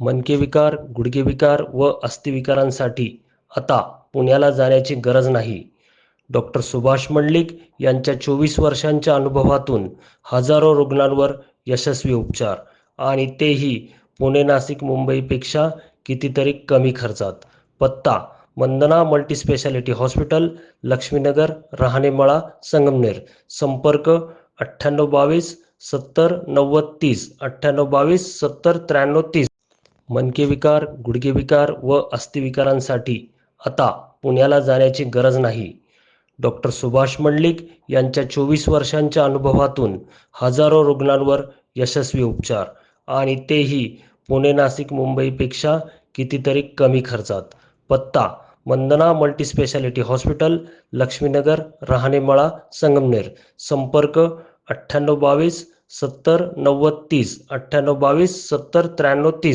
मनकेविकार, गुडघेविकार व अस्थिविकारांसाठी आता पुण्याला जाण्याची गरज नाही. डॉक्टर सुभाष मंडलिक यांच्या 24 वर्षांच्या अनुभवातून हजारो रुग्णांवर यशस्वी उपचार आणि तेही पुणे, नाशिक, मुंबईपेक्षा कितीतरी कमी खर्चात. पत्ता: वंदना मल्टीस्पेशालिटी हॉस्पिटल, लक्ष्मीनगर, रहाणेमळा, संगमनेर. संपर्क: 9822 70 90 30, 9822 70 93 30. मनकेविकार, गुडघेविकार व अस्थिविकारांसाठी आता पुण्याला जाण्याची गरज नाही. डॉक्टर सुभाष मंडलिक यांच्या 24 वर्षांच्या अनुभवातून हजारो रुग्णांवर यशस्वी उपचार आणि तेही पुणे, नाशिक, मुंबईपेक्षा कितीतरी कमी खर्चात. पत्ता: वंदना मल्टीस्पेशालिटी हॉस्पिटल, लक्ष्मीनगर, रहाणेमळा, संगमनेर. संपर्क: 9822 70 90 30, 9822 70 93 30.